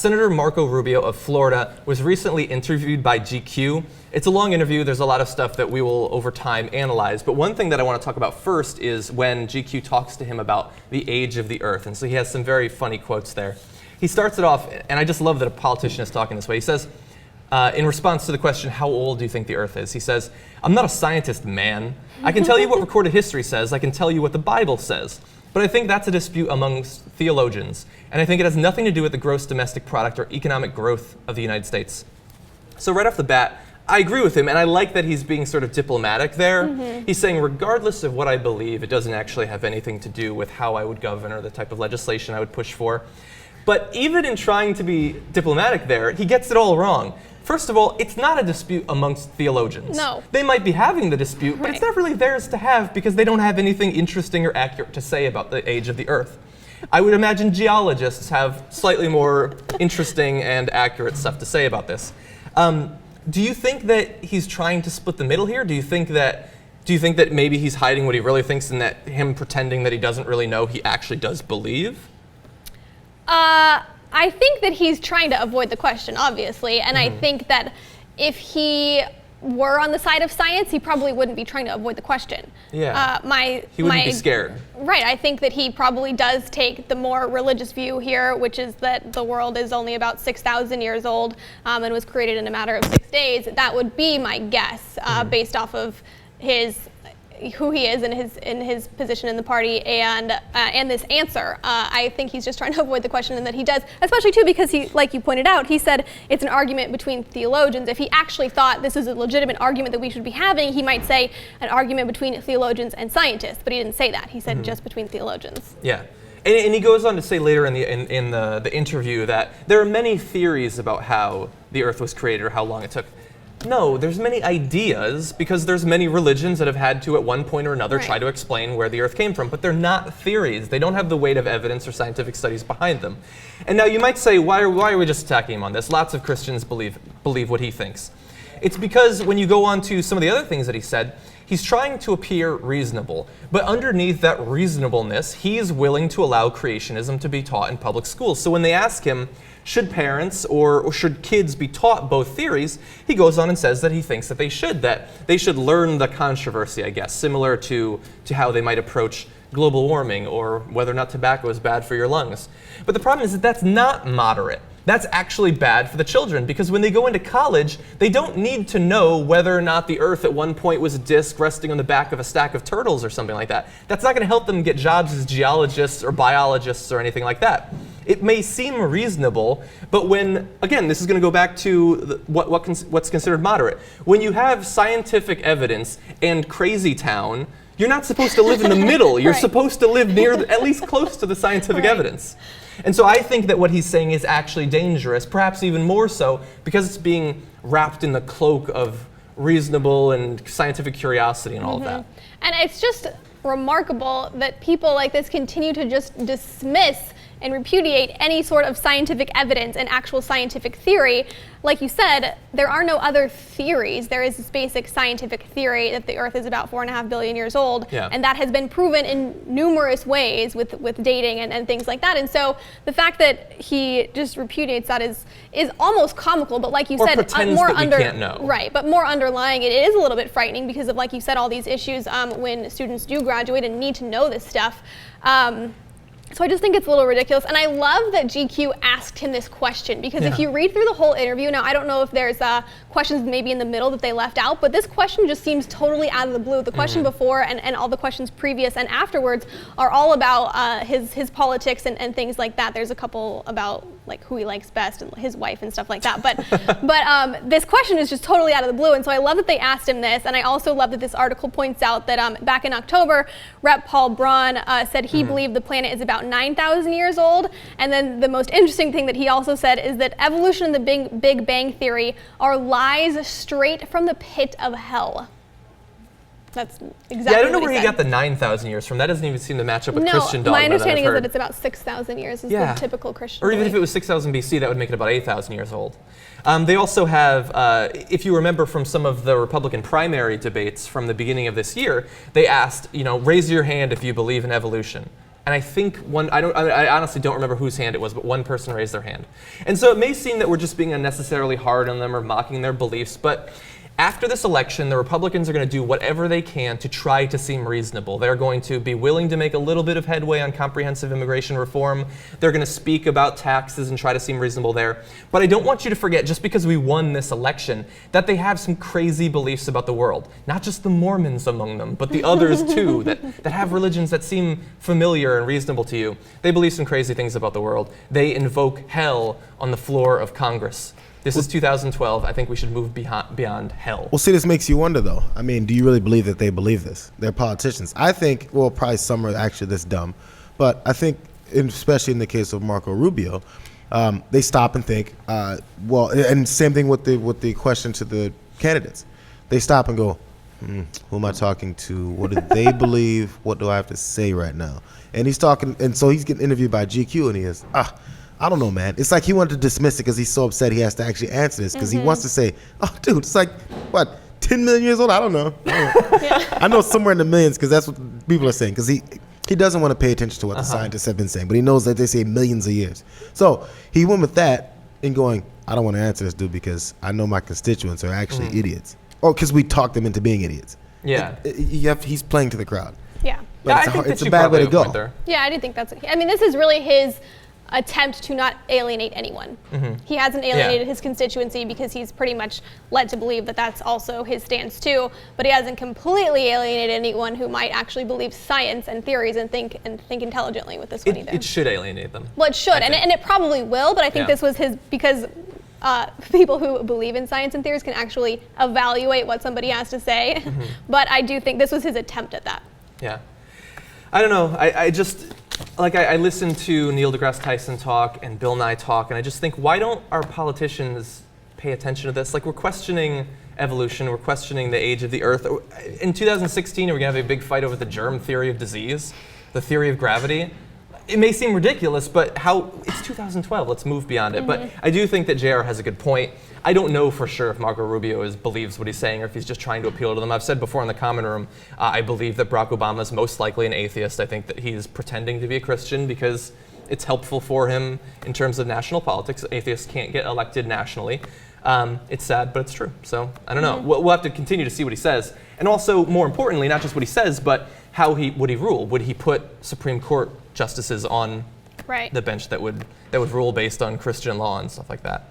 Senator Marco Rubio of Florida was recently interviewed by GQ. It's a long interview. There's a lot of stuff that we will, over time, analyze. But one thing that I want to talk about first is when GQ talks to him about the age of the Earth. And so he has some very funny quotes there. He starts it off, and I just love that a politician is talking this way. He says, in response to the question, how old do you think the Earth is? He says, I'm not a scientist, man. I can tell you what recorded history says. I can tell you what the Bible says. But I think that's a dispute amongst theologians. And I think it has nothing to do with the gross domestic product or economic growth of the United States. So right off the bat, I agree with him, and I like that he's being sort of diplomatic there. He's saying, regardless of what I believe, it doesn't actually have anything to do with how I would govern or the type of legislation I would push for. But even in trying to be diplomatic there, he gets it all wrong. First of all, it's not a dispute amongst theologians. No. They might be having the dispute, but it's not really theirs to have because they don't have anything interesting or accurate to say about the age of the Earth. I would imagine geologists have slightly more interesting and accurate stuff to say about this. Do you think that he's trying to split the middle here? Do you think that maybe he's hiding what he really thinks and that him pretending that he doesn't really know he actually does believe? I think that he's trying to avoid the question, obviously, and I think that if he were on the side of science, he probably wouldn't be trying to avoid the question. Yeah. He wouldn't be scared. Right. I think that he probably does take the more religious view here, which is that the world is only about 6,000 years old and was created in a matter of 6 days. That would be my guess, based off of who he is in his position in the party and this answer. I think he's just trying to avoid the question, and that he does, especially too because he, like you pointed out, he said it's an argument between theologians. If he actually thought this is a legitimate argument that we should be having, he might say an argument between theologians and scientists, but he didn't say that. He said just between theologians. Yeah. And he goes on to say later in the interview that there are many theories about how the Earth was created or how long it took. No, there's many ideas because there's many religions that have had to at one point or another try to explain where the Earth came from, but they're not theories. They don't have the weight of evidence or scientific studies behind them. And now you might say, why are we just attacking him on this? Lots of Christians believe what he thinks. It's because when you go on to some of the other things that he said, he's trying to appear reasonable, but underneath that reasonableness, he's willing to allow creationism to be taught in public schools. So when they ask him, should parents or should kids be taught both theories, he goes on and says that he thinks that they should learn the controversy, I guess, similar to how they might approach global warming or whether or not tobacco is bad for your lungs. But the problem is that that's not moderate. That's actually bad for the children because when they go into college, they don't need to know whether or not the Earth at one point was a disk resting on the back of a stack of turtles or something like that. That's not going to help them get jobs as geologists or biologists or anything like that. It may seem reasonable, but when, again, this is going to go back to what's considered moderate. When you have scientific evidence and crazy town, you're not supposed to live in the middle. You're supposed to live near, at least close to the scientific evidence. And so I think that what he's saying is actually dangerous, perhaps even more so, because it's being wrapped in the cloak of reasonable and scientific curiosity and all of that. And it's just remarkable that people like this continue to just dismiss and repudiate any sort of scientific evidence and actual scientific theory. Like you said, there are no other theories. There is this basic scientific theory that the Earth is about 4.5 billion years old, and that has been proven in numerous ways with dating and things like that. And so the fact that he just repudiates that is almost comical, but like you said, more but more underlying it is a little bit frightening because of, like you said, all these issues when students do graduate and need to know this stuff. So I just think it's a little ridiculous. And I love that GQ asked him this question because if you read through the whole interview, now I don't know if there's questions maybe in the middle that they left out, but this question just seems totally out of the blue. The question before and all the questions previous and afterwards are all about his politics and things like that. There's a couple about like who he likes best and his wife and stuff like that. But this question is just totally out of the blue. And so I love that they asked him this. And I also love that this article points out that back in October, Rep. Paul Braun said he believed the planet is about 9,000 years old. And then the most interesting thing that he also said is that evolution and the Big Bang Theory are lies straight from the pit of hell. That's exactly I don't know what where he you said. got the 9,000 years from. That doesn't even seem to match up with Christian dogma. My understanding that is I've that heard. it's about 6,000 years is the typical Christian Or even belief. if it was 6,000 BC, that would make it about 8,000 years old. They also have, if you remember from some of the Republican primary debates from the beginning of this year, they asked, raise your hand if you believe in evolution. And I think I honestly don't remember whose hand it was, but one person raised their hand. And so it may seem that we're just being unnecessarily hard on them or mocking their beliefs, but after this election, the Republicans are going to do whatever they can to try to seem reasonable. They're going to be willing to make a little bit of headway on comprehensive immigration reform. They're going to speak about taxes and try to seem reasonable there. But I don't want you to forget, just because we won this election, that they have some crazy beliefs about the world. Not just the Mormons among them, but the others too, that have religions that seem familiar and reasonable to you. They believe some crazy things about the world. They invoke hell on the floor of Congress. This is 2012. I think we should move beyond hell. Well, see, this makes you wonder, though. I mean, do you really believe that they believe this? They're politicians. I think, well, probably some are actually this dumb, but I think, especially in the case of Marco Rubio, they stop and think. Well, and same thing with the question to the candidates. They stop and go, who am I talking to? What do they believe? What do I have to say right now? And he's talking, and so he's getting interviewed by GQ, and he is, I don't know, man. It's like he wanted to dismiss it because he's so upset he has to actually answer this because he wants to say, oh, dude, it's like, what, 10 million years old? I don't know. I know somewhere in the millions because that's what people are saying because he doesn't want to pay attention to what the scientists have been saying, but he knows that they say millions of years. So he went with that and going, I don't want to answer this, dude, because I know my constituents are actually idiots. Or because we talked them into being idiots. Yeah. He's playing to the crowd. Yeah. But it's a bad way to go. Yeah, I do think that's, I mean, this is really his attempt to not alienate anyone. He hasn't alienated his constituency because he's pretty much led to believe that that's also his stance too, but he hasn't completely alienated anyone who might actually believe science and theories and think intelligently with this one either. It should alienate them. Well, it should, and it probably will, but I think this was his, because people who believe in science and theories can actually evaluate what somebody has to say, but I do think this was his attempt at that. Yeah. I don't know, I just, I listen to Neil deGrasse Tyson talk and Bill Nye talk, and I just think, why don't our politicians pay attention to this? Like, we're questioning evolution, we're questioning the age of the Earth. In 2016, are we going to have a big fight over the germ theory of disease, the theory of gravity? It may seem ridiculous, but it's 2012, let's move beyond it. But I do think that JR has a good point. I don't know for sure if Marco Rubio believes what he's saying or if he's just trying to appeal to them. I've said before in the common room, I believe that Barack Obama is most likely an atheist. I think that he's pretending to be a Christian because it's helpful for him in terms of national politics. Atheists can't get elected nationally. It's sad, but it's true. So I don't know. We'll have to continue to see what he says. And also, more importantly, not just what he says, but how would he rule? Would he put Supreme Court justices on the bench that would rule based on Christian law and stuff like that?